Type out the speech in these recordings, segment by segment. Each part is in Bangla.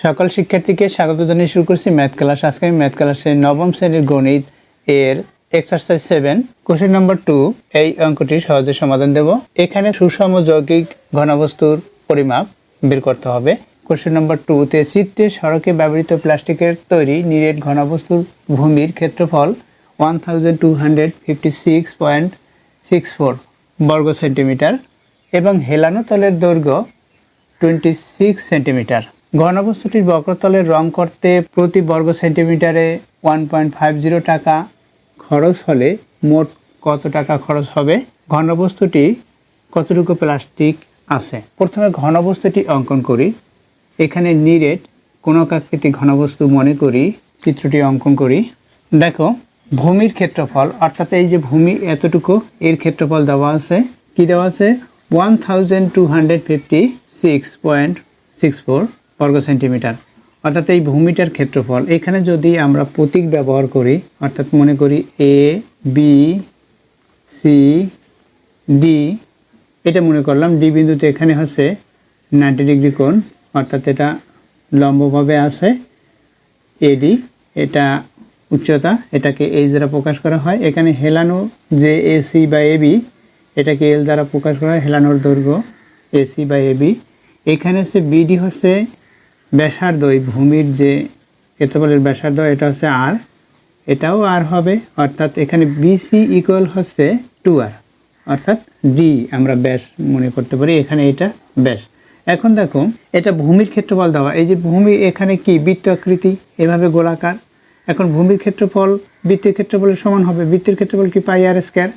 সকল শিক্ষার্থীকে স্বাগত জানিয়ে শুরু করছি ম্যাথ ক্লাস। আজকে আমি ম্যাথ ক্লাসে নবম শ্রেণীর গণিত এর এক্সারসাইজ 7 কোশ্চেন নম্বর 2 এই অঙ্কটি সহজে সমাধান দেব। এখানে সুষম যৌগিক ঘনবস্তুর পরিমাপ বের করতে হবে। কোশ্চেন নম্বর 2 তে চিত্রে সড়কে ব্যবহৃত প্লাস্টিকের তৈরি নিরেট ঘনবস্তুর ভূমির ক্ষেত্রফল 1256.64 বর্গ সেন্টিমিটার এবং হেলানো তলের দৈর্ঘ্য 26 সেন্টিমিটার। ঘনবস্তুটির বক্রতলের রং করতে প্রতি বর্গ সেন্টিমিটারে 1.50 টাকা খরচ হলে মোট কত টাকা খরচ হবে? ঘনবস্তুটি কতটুকু প্লাস্টিক আছে? প্রথমে ঘনবস্তুটি অঙ্কন করি। এখানে নিরেট কোণাকৃতি ঘনবস্তু মনে করি, চিত্রটি অঙ্কন করি। দেখো ভূমির ক্ষেত্রফল, অর্থাৎ এই যে ভূমি এতটুকু, এর ক্ষেত্রফল দেওয়া আছে। কি দেওয়া আছে? 1256.64 বর্গ সেন্টিমিটার, অর্থাৎ এই ভূমিটার ক্ষেত্রফল। এখানে যদি আমরা প্রতীক ব্যবহার করি, অর্থাৎ মনে করি এ বি সি ডি, এটা মনে করলাম ডি বিন্দুতে এখানে হচ্ছে 90 ডিগ্রি কোণ, অর্থাৎ এটা লম্বভাবে আছে এডি, এটা উচ্চতা, এটাকে এইচ দ্বারা প্রকাশ করা হয়। এখানে হেলানো যে এসি বা এবি, এটাকে এল দ্বারা প্রকাশ করা হয়, হেলানোর দৈর্ঘ্য এসি বা এবি। এখানে হচ্ছে বিডি হচ্ছে ব্যাসার্ধ, এই ভূমির যে ক্ষেত্রফলের ব্যাসার্ধ, এটা হচ্ছে আর, এটাও আর হবে, অর্থাৎ এখানে বিসি ইকুয়াল হচ্ছে 2r, অর্থাৎ ডি আমরা ব্যাস মনে করতে পারি, এখানে এটা ব্যাস। এখন দেখো এটা ভূমির ক্ষেত্রফল দেওয়া, এই যে ভূমি এখানে কি বৃত্ত আকৃতি, এভাবে গোলাকার। এখন ভূমির ক্ষেত্রফল বৃত্তের ক্ষেত্রফলের সমান হবে। বৃত্তের ক্ষেত্রফল কি পাই আর স্কয়ার,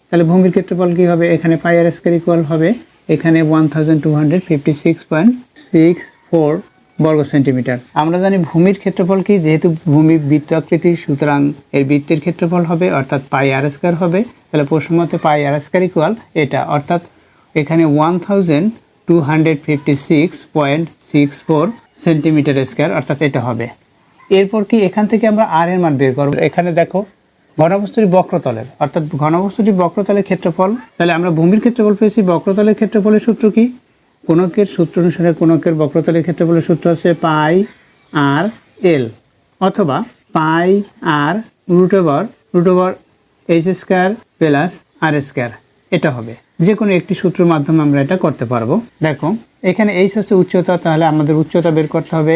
তাহলে ভূমির ক্ষেত্রফল কি হবে? এখানে পাই আর স্কয়ার ইকুয়াল হবে এখানে 1256.64 বর্গ সেন্টিমিটার। আমরা জানি ভূমির ক্ষেত্রফল কি, যেহেতু ভূমি বৃত্ত আকৃতি, সুতরাং এর বৃত্তের ক্ষেত্রফল হবে অর্থাৎ পাই আর স্কয়ার হবে। তাহলে প্রশ্ন মতে পাই আর স্কয়ার ইকুয়াল এটা, অর্থাৎ এখানে 1256.64 সেন্টিমিটার স্কয়ার, অর্থাৎ এটা হবে। এরপর কি এখান থেকে আমরা আর এর মান বের করব। এখানে দেখো ঘনবস্তুটি বক্রতলের, অর্থাৎ ঘনবস্তুটি বক্রতলের ক্ষেত্রফল। তাহলে আমরা ভূমির ক্ষেত্রফল পেয়েছি, বক্রতলের ক্ষেত্রফলের সূত্র কি? কোণকের সূত্র অনুসারে কোণকের বক্রতলের ক্ষেত্রফলের সূত্র হচ্ছে পাই আর এল, অথবা pi r root over h square plus r square, এটা হবে। যে কোনো একটি সূত্রের মাধ্যমে আমরা এটা করতে পারবো। দেখো এখানে এইচ হচ্ছে উচ্চতা, তাহলে আমাদের উচ্চতা বের করতে হবে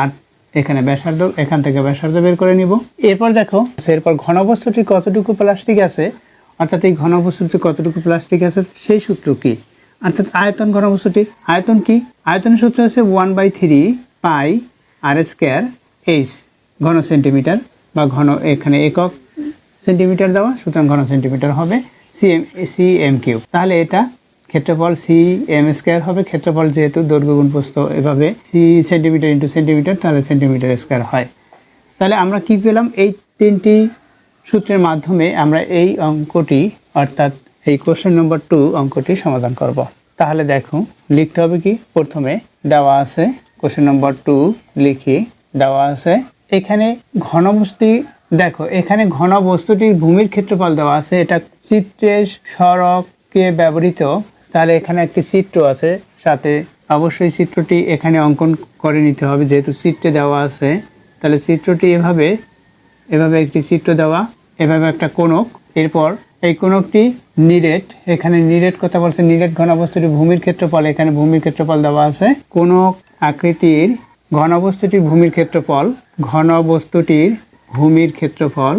আর এখানে ব্যাসার্ধ, এখান থেকে ব্যাসার্ধ বের করে নিব। এরপর দেখো এরপর ঘনবস্তুটি কতটুকু প্লাস্টিক আছে, অর্থাৎ এই ঘনবস্তুটি কতটুকু প্লাস্টিক আছে সেই সূত্র কি? অর্থাৎ আয়তন ঘনবস্তুটির আয়তন কি? আয়তনের সূত্র হচ্ছে 1/3 পাই আর স্কয়ার এইচ ঘন সেন্টিমিটার, বা ঘন এখানে একক সেন্টিমিটার দেওয়া, সুতরাং ঘন সেন্টিমিটার হবে সিএম কিউব। তাহলে এটা ক্ষেত্রফল সি এম স্কয়ার হবে। ক্ষেত্রফল যেহেতু দৈর্ঘ্য গুণ প্রস্থ, এভাবে সি সেন্টিমিটার ইন্টু সেন্টিমিটার, তাহলে সেন্টিমিটার স্কয়ার হয়। তাহলে আমরা কি পেলাম? এই তিনটি সূত্রের মাধ্যমে আমরা এই অঙ্কটি, অর্থাৎ এই কোশ্চেন নম্বর 2 অঙ্কটি সমাধান করব। তাহলে দেখো লিখতে হবে কি, প্রথমে দেওয়া আছে কোশ্চেন নম্বর 2 লিখি, দেওয়া আছে এখানে ঘনবস্তু। দেখো এখানে ঘনবস্তুটির ভূমির ক্ষেত্রফল দেওয়া আছে, এটা চিত্রের সড়কে ব্যবহৃত। তাহলে এখানে একটি চিত্র আছে সাথে, অবশ্যই চিত্রটি এখানে অঙ্কন করে নিতে হবে, যেহেতু চিত্রে দেওয়া আছে। তাহলে চিত্রটি এভাবে একটি চিত্র দেওয়া, এভাবে একটা কোণক। এরপর এই কোণকটি নিরেট, এখানে নিরেট কথা বলছে, নিরেট ঘনবস্তুটির ভূমির ক্ষেত্রফল, এখানে ভূমির ক্ষেত্রফল দেওয়া আছে। কোণক আকৃতির ঘনবস্তুটির ভূমির ক্ষেত্রফল, ঘনবস্তুটির ভূমির ক্ষেত্রফল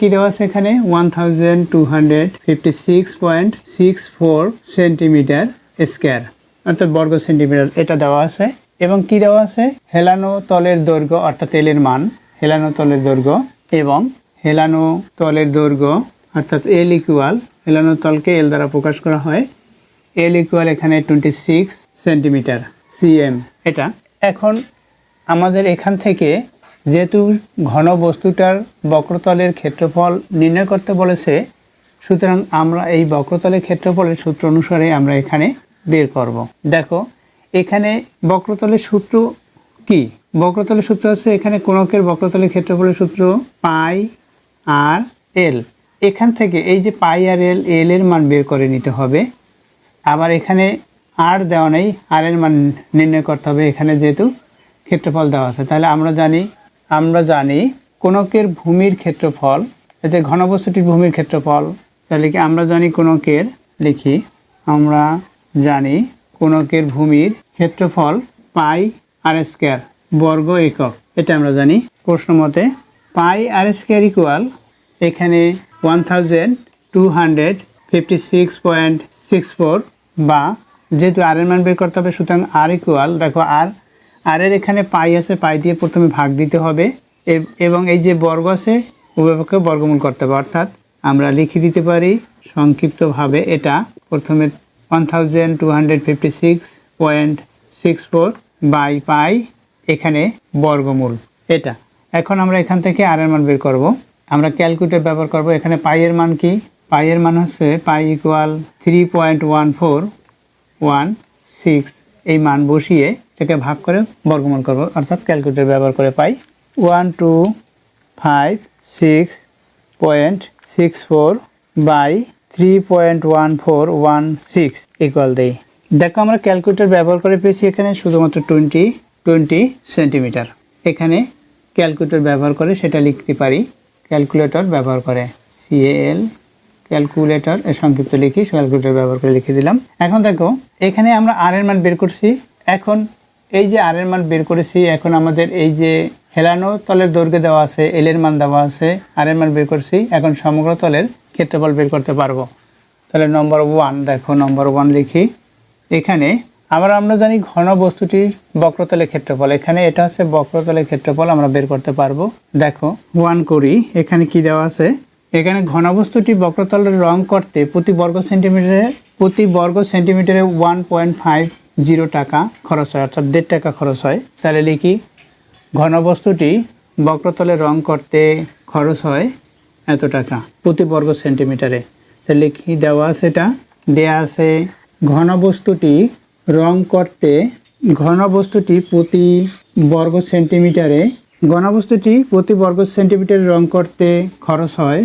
কি দেওয়া আছে? এখানে 1256.64 সেন্টিমিটার স্কয়ার, অর্থাৎ বর্গ সেন্টিমিটার, এটা দেওয়া আছে। এবং কি দেওয়া আছে? হেলানো তলের দৈর্ঘ্য, অর্থাৎ এল এর মান, হেলানো তলের দৈর্ঘ্য, এবং হেলানো তলের দৈর্ঘ্য অর্থাৎ এল ইকুয়াল, হেলানো তলকে এল দ্বারা প্রকাশ করা হয়, এল ইকুয়াল এখানে 26 সেন্টিমিটার সিএম এটা। এখন আমাদের এখান থেকে যেহেতু ঘন বস্তুটার বক্রতলের ক্ষেত্রফল নির্ণয় করতে বলেছে, সুতরাং আমরা এই বক্রতলের ক্ষেত্রফলের সূত্র অনুসারে আমরা এখানে বের করব। দেখো এখানে বক্রতলের সূত্র কি? বক্রতলের সূত্র হচ্ছে, এখানে কোণকের বক্রতলের ক্ষেত্রফলের সূত্র পাই আর এল। এখান থেকে এই যে পাই আর এল, এল এর মান বের করে নিতে হবে। আবার এখানে আর দেওয়া নেই, আর এর মান নির্ণয় করতে হবে। এখানে যেহেতু ক্ষেত্রফল দেওয়া আছে। তাহলে আমরা জানি কোণকের ভূমির ক্ষেত্রফল, এই যে ঘনবস্তুটির ভূমির ক্ষেত্রফল, তাহলে কি আমরা জানি কোণকের, লিখি, আমরা জানি কোণকের ভূমির ক্ষেত্রফল পাই আর স্কয়ার বর্গ একক, এটা আমরা জানি। প্রশ্ন মতে পাই আর স্কয়ার ইকুয়াল এখানে 1256.64, বা যেহেতু আর এর মান বের করতে হবে সুতরাং আর ইকুয়াল, দেখো আর এর এখানে পাই আছে, পাই দিয়ে প্রথমে ভাগ দিতে হবে এবং এই যে বর্গ আছে উভয়পক্ষে বর্গমূল করতে হবে, অর্থাৎ আমরা লিখে দিতে পারি সংক্ষিপ্তভাবে এটা প্রথমে 1256.64 বাই পাই এখানে বর্গমূল এটা। এখন আমরা এখান থেকে আর এর মান বের করব, আমরা ক্যালকুলেটর ব্যবহার করব। এখানে পাই এর মান কি, পাই এর মান হচ্ছে পাই ইকুয়াল 3.1416, এই মান বসিয়ে এটাকে ভাগ করে বর্গমূল করব, অর্থাৎ ক্যালকুলেটর ব্যবহার করে পাই 1256.64 বাই 3.1416 ইকুয়াল দেই। দেখো আমরা ক্যালকুলেটর ব্যবহার করে পেয়েছি এখানে শুধুমাত্র 20 সেন্টিমিটার। এখানে ক্যালকুলেটর ব্যবহার করে সেটা লিখতে পারি, ক্যালকুলেটর ব্যবহার করে CAL ক্যালকুলেটর এর সংক্ষিপ্ত লিখি, ক্যালকুলেটর ব্যবহার করে লিখে দিলাম। এখন দেখো এখানে আমরা আর এর মান বের করছি। এখন এই যে আর এর মান বের করেছি, এখন আমাদের এই যে হেলানো তলের দৈর্ঘ্য দেওয়া আছে, এল এর মান দেওয়া আছে, আর এর মান বের করছি, এখন সমগ্র তলের ক্ষেত্রফল বের করতে পারবো। তাহলে নম্বর 1, দেখো নম্বর 1 লিখি। এখানে আমরা জানি ঘন বস্তুটির বক্রতলের ক্ষেত্রফল, এখানে এটা হচ্ছে বক্রতলের ক্ষেত্রফল, আমরা বের করতে পারবো। দেখো 1 করি, এখানে কি দেওয়া আছে, এখানে ঘনবস্তুটি বক্রতলের রং করতে প্রতি বর্গ সেন্টিমিটারে 1.50 টাকা খরচ হয়, অর্থাৎ 1.5 টাকা খরচ হয়। তাহলে লিখি ঘনবস্তুটি বক্রতলে রং করতে খরচ হয় এত টাকা প্রতি বর্গ সেন্টিমিটারে। তাহলে লিখি, দেওয়া আছে, এটা দেওয়া আছে ঘনবস্তুটি প্রতি বর্গ সেন্টিমিটারে রং করতে খরচ হয়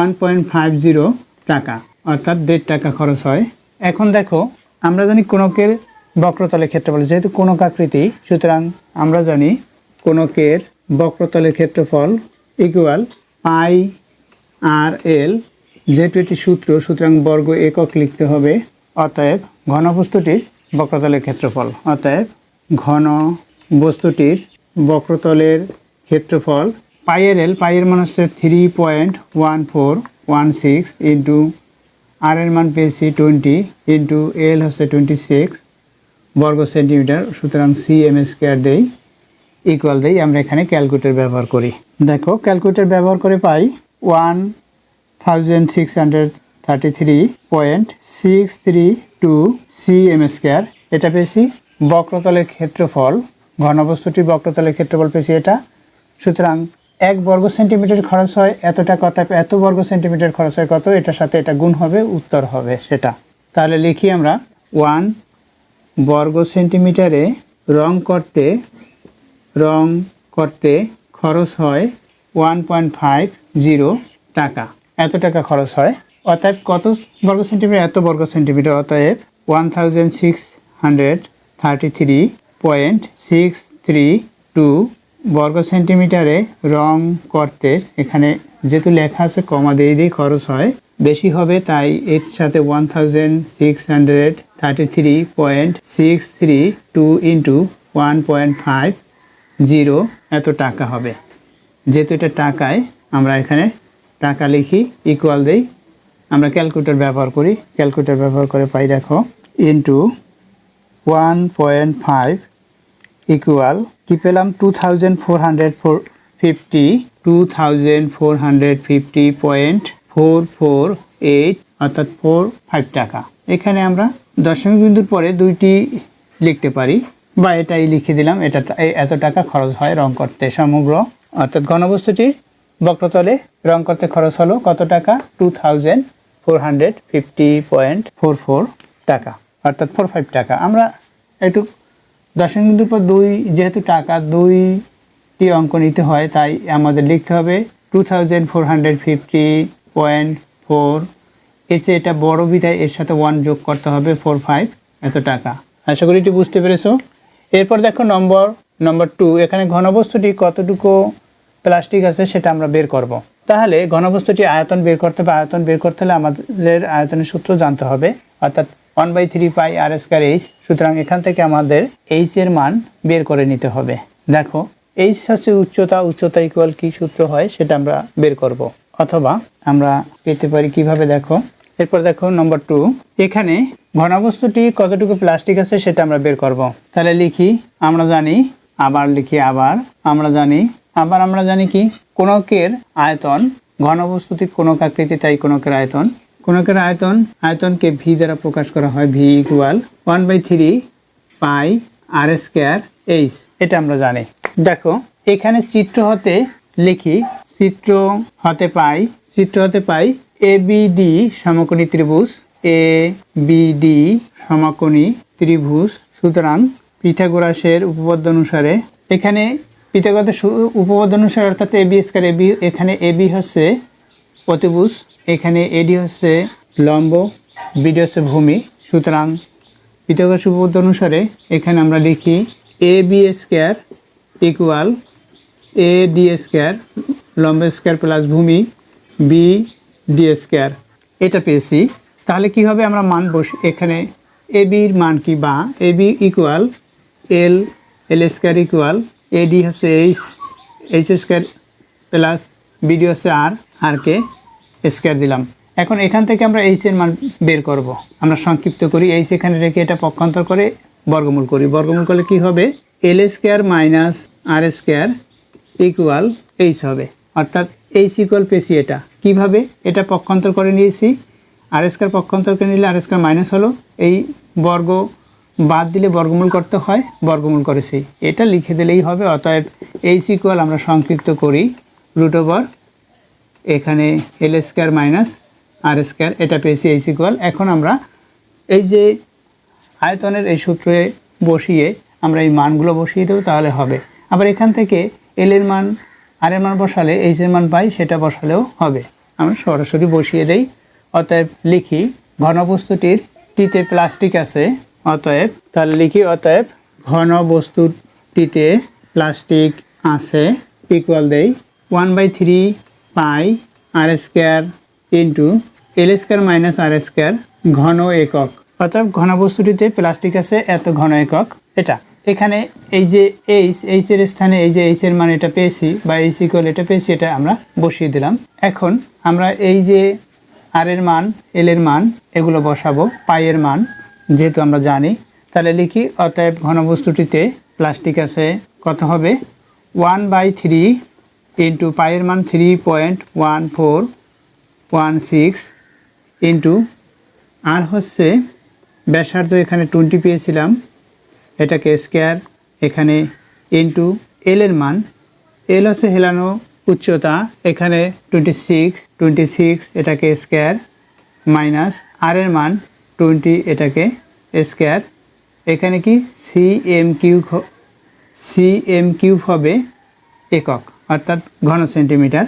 1.50 টাকা, অর্থাৎ 1.5 টাকা খরচ হয়। এখন দেখো আমরা জানি কোণকের বক্রতলের ক্ষেত্রফল, যেহেতু কোণক আকৃতি সুতরাং আমরা জানি কোণকের বক্রতলের ক্ষেত্রফল ইকুয়াল পাই আর এল, যেহেতু এটি সূত্র সুতরাং বর্গ একক লিখতে হবে। অতএব ঘনবস্তুটির বক্রতলের ক্ষেত্রফল, অতএব ঘনবস্তুটির বক্রতলের ক্ষেত্রফল পাই এর মান হচ্ছে 3.1416 ইন্টু আর এর মান পেয়েছি 20 ইন্টু এল হচ্ছে 26 বর্গ সেন্টিমিটার, সুতরাং cm স্কয়ার দেই ইকুয়াল দেই। আমরা এখানে ক্যালকুলেটর ব্যবহার করি, দেখো ক্যালকুলেটর ব্যবহার করে পাই 1633.632 cm স্কয়ার, এটা পেয়েছি বক্রতলের ক্ষেত্রফল, ঘনবস্তুটির বক্রতলের ক্ষেত্রফল পেয়েছি এটা। সুতরাং 1 বর্গ সেন্টিমিটার খরচ হয় এত টাকা, অর্থাৎ এত বর্গ সেন্টিমিটার খরচ হয় কত, এটার সাথে এটা গুণ হবে, উত্তর হবে সেটা। তাহলে লিখি আমরা 1 বর্গ সেন্টিমিটারে রং করতে খরচ হয় 1.50 টাকা, এত টাকা খরচ হয়। অতএব কত বর্গ সেন্টিমিটার, এত বর্গ সেন্টিমিটার, অতএব 1633.632 বর্গ সেন্টিমিটারে রং করতে, এখানে যেহেতু লেখা আছে কমা দিয়ে খরচ হয় বেশি হবে, তাই এর সাথে 1633.632 ইন্টু 1.50 এত টাকা হবে। যেহেতু এটা টাকায় আমরা এখানে টাকা লিখি, ইকুয়াল দেই। আমরা ক্যালকুলেটর ব্যবহার করি, ক্যালকুলেটর ব্যবহার করে পাই, দেখো ইন্টু 1.5 ইকুয়াল কি পেলাম 2450.448 অর্থাৎ 45 টাকা। এখানে আমরা দশমিক বিন্দুর পরে 2টি লিখতে পারি, বা এটাই লিখে দিলাম, এটা এত টাকা খরচ হয় রং করতে সমগ্র, অর্থাৎ ঘনবস্তুটির বক্রতলে রং করতে খরচ হলো কত টাকা, 2450.44 টাকা, অর্থাৎ 45 টাকা। আমরা একটু দশমিক বিন্দুর পর 2 যেহেতু টাকা 2টি অঙ্ক নিতে হয়, তাই আমাদের লিখতে হবে 2450.4, এর চেয়ে এটা বড় বিধায় এর সাথে 1 যোগ করতে হবে, 45 এত টাকা। আশা করি এটি বুঝতে পেরেছো। এরপর দেখো নম্বর নম্বর 2 এখানে ঘনবস্তুটি কতটুকু প্লাস্টিক আছে সেটা আমরা বের করব। তাহলে ঘনবস্তুটি আয়তন বের করতে হবে। আয়তন বের করতে হলে আমাদের আয়তনের সূত্র জানতে হবে, অর্থাৎ 1/3 পাই আর স্কয়ার এইচ। সুতরাং এখান থেকে আমাদের এইচ এর মান বের করে নিতে হবে। দেখো এইচ হচ্ছে উচ্চতা, উচ্চতা ইকুয়াল কি সূত্র হয় সেটা আমরা বের করব, অথবা আমরা পেতে পারি কিভাবে, দেখো এরপর দেখো নম্বর 2 এখানে ঘনবস্তুটি কতটুকু প্লাস্টিক আছে সেটা আমরা বের করব। তাহলে লিখি, আমরা জানি, আবার লিখি, আমরা জানি কি কোণকের আয়তন, ঘনবস্তুটি কোণক আকৃতি তাই কোণকের আয়তন, আয়তনকে ভি দ্বারা প্রকাশ করা হয়, ভি ইকুয়াল 1/3 পাই আর স্কয়ার এইচ, এটা আমরা জানি। দেখো এখানে চিত্র হতে লিখি, চিত্র হতে পাই এবিডি সমকোণী ত্রিভুজ, এবিডি সমকোণী ত্রিভুজ। সুতরাং পিথাগোরাসের উপপাদ্য অনুসারে, এখানে পিথাগোরাসের উপপাদ্য অনুসারে অর্থাৎ এবি স্কয়ার, এবি এখানে এবি হচ্ছে অতিভুজ, এখানে এডি হচ্ছে লম্ব, বিডি হচ্ছে ভূমি। সুতরাং পিথাগোরাসের উপপাদ্য অনুসারে এখানে আমরা লিখি a b square equal a d square, লম্ব স্কয়ার প্লাস ভূমি বি ডি স্কয়ার, এটা পেয়েছি। তাহলে কি হবে, আমরা মান বসি এখানে, এ বির মান কি, বা A B equal L square equal এডি হচ্ছে এইচ স্কয়ার প্লাস বিডি হচ্ছে আর কে স্কয়ার দিলাম। এখন এখান থেকে আমরা এইচ এর মান বের করব। আমরা সংক্ষিপ্ত করি, এইচ এখানে রেখে এটা পক্ষান্তর করে বর্গমূল করি। বর্গমূল করলে কি হবে, এল স্কয়ার মাইনাস আর স্কয়ার ইকুয়াল এইচ হবে, অর্থাৎ এইচ ইকুয়াল পেয়েছি। এটা কিভাবে, এটা পক্ষান্তর করে নিয়েছি, আর স্কয়ার পক্ষান্তর করে নিলে আর স্কয়ার মাইনাস হলো, এই বর্গ বাদ দিলে বর্গমূল করতে হয়, বর্গমূল করেছি, এটা লিখে দিলেই হবে। অতএব এইচ ইকুয়াল আমরা সংক্ষিপ্ত করি রুট ওভার এখানে এল স্কয়ার মাইনাস আর স্কয়ার, এটা পেয়েছি এইচ ইকুয়াল। এখন আমরা এই যে আয়তনের এই সূত্রে বসিয়ে আমরা এই মানগুলো বসিয়ে দেবো, তাহলে হবে। আবার এখান থেকে এল এর মান আর এর মান বসালে এইচ এর মান পাই, সেটা বসালেও হবে। আমরা সরাসরি বসিয়ে দেই। অতএব লিখি, ঘনবস্তুটির টিতে প্লাস্টিক আছে, অতএব তাহলে লিখি, অতএব ঘনবস্তুটিতে প্লাস্টিক আছে ইকুয়াল দেই 1/3 পাই আর square into L square minus আর স্কয়ার ঘন একক। অর্থাৎ ঘনবস্তুটিতে প্লাস্টিক আছে এত ঘন একক। এটা এখানে এই যে এইচ এর স্থানে এই যে এইচ এর মান এটা পেয়েছি, বা এইচ ইকুয়াল এটা পেয়েছি, এটা আমরা বসিয়ে দিলাম। এখন আমরা এই যে আর এর মান, এল এর মান এগুলো বসাবো, পাই এর মান যেহেতু আমরা জানি। তাহলে লিখি, অতএব ঘনবস্তুটিতে প্লাস্টিক আছে কত হবে, 1/3 ইন্টু পাইয়ের মান 3.1416 ইন্টু আর হচ্ছে ব্যাসার্ধ, এখানে 20 পেয়েছিলাম, এটাকে স্কয়ার এখানে ইন্টু এল এর মান, এল হচ্ছে হেলানো উচ্চতা, এখানে 26 এটাকে স্কয়ার মাইনাস আর এর মান 20 এটাকে স্কয়ার, এখানে কি সিএম কিউব হবে একক, অর্থাৎ ঘন সেন্টিমিটার।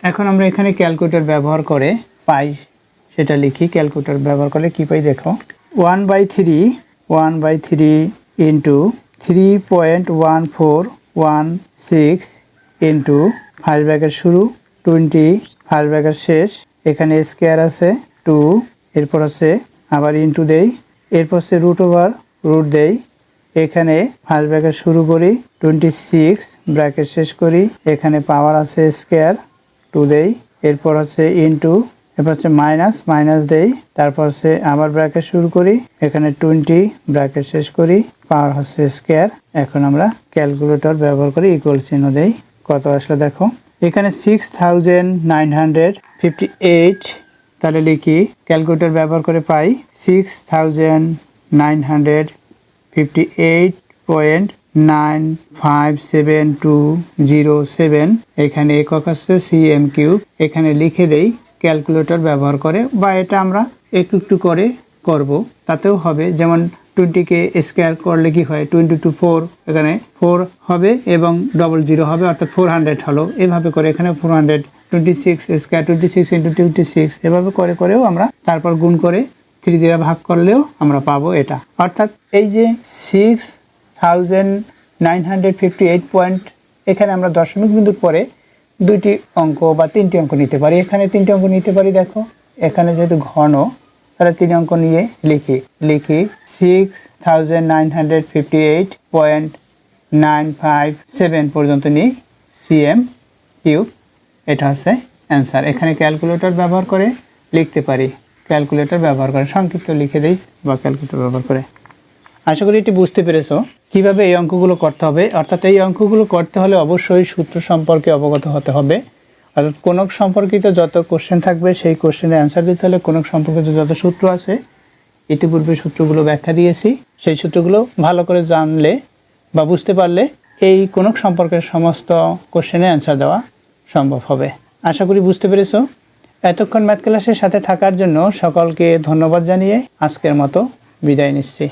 এখন আমরা এখানে ক্যালকুলেটর ব্যবহার করে পাই সেটা লিখি। ক্যালকুলেটর ব্যবহার করলে কি পাই দেখো, 1/3 ইন্টু 3.1416 ইন্টু ফার্স্ট ব্র্যাকেট শুরু 20 ফার্স্ট ব্র্যাকেট শেষ, এখানে স্কয়ার আছে 2, এরপর হচ্ছে আবার ইন্টু দেই, এরপর হচ্ছে রুট ওভার রুট দেই, এখানে ফার্স্ট ব্র্যাকেট শুরু করি 26 ব্র্যাকেট শেষ করি, এখানে পাওয়ার আছে স্কয়ার 2 দেই, এরপর হচ্ছে ইন্টু, এরপর হচ্ছে মাইনাস দেই, তারপর হচ্ছে আবার ব্র্যাকেট শুরু করি, এখানে 20 ব্র্যাকেট শেষ করি, পাওয়ার হচ্ছে স্কয়ার। এখন আমরা ক্যালকুলেটর ব্যবহার করে ইকুয়াল চিহ্ন দেই, কত আসলে দেখো, এখানে 6958, তাহলে লিখি ক্যালকুলেটর ব্যবহার করে পাই 6958.9572007, এখানে একক আসছে সিএম কিউব, এখানে লিখে দেই ক্যালকুলেটর ব্যবহার করে, বা এটা আমরা একটু করে করব তাতেও হবে। যেমন 20 কে স্কয়ার করলে কি হয়, 20 to 4, এখানে 4 হবে এবং 00 হবে, অর্থাৎ 400 হলো। এভাবে করে এখানে 426 স্কয়ার 26 ইন্টু 26, এভাবে করেও আমরা তারপর গুণ করে 3 দিয়ে ভাগ করলেও আমরা পাবো এটা। অর্থাৎ এই যে 6958 958 পয়েন্ট, এখানে আমরা দশমিক বিন্দুর পরে দুইটি অঙ্ক বা তিনটি অঙ্ক নিতে পারি। এখানে তিনটি অঙ্ক নিতে পারি। দেখো এখানে যেহেতু ঘন, তাহলে 3 অঙ্ক নিয়ে লিখি 6958.957 পর্যন্ত নিই cm কিউব। এটা হচ্ছে অ্যান্সার। এখানে ক্যালকুলেটর ব্যবহার করে লিখতে পারি, ক্যালকুলেটর ব্যবহার করে সংক্ষিপ্ত লিখে দিই বা ক্যালকুলেটর ব্যবহার করে। আশা করি এটি বুঝতে পেরেছো কিভাবে এই অঙ্কগুলো করতে হবে। অর্থাৎ এই অঙ্কগুলো করতে হলে অবশ্যই সূত্র সম্পর্কে অবগত হতে হবে। অর্থাৎ কোণক সম্পর্কিত যত কোশ্চেন থাকবে সেই কোশ্চেনের অ্যান্সার দিতে হলে কোণক সম্পর্কিত যত সূত্র আছে, ইতিপূর্বে সূত্রগুলো ব্যাখ্যা দিয়েছি, সেই সূত্রগুলো ভালো করে জানলে বা বুঝতে পারলে এই কোণক সম্পর্কের সমস্ত কোশ্চেনের অ্যান্সার দেওয়া সম্ভব হবে। আশা করি বুঝতে পেরেছো। এতক্ষণ ম্যাথ ক্লাসের সাথে থাকার জন্য সকলকে ধন্যবাদ জানিয়ে আজকের মতো বিদায় নিচ্ছি।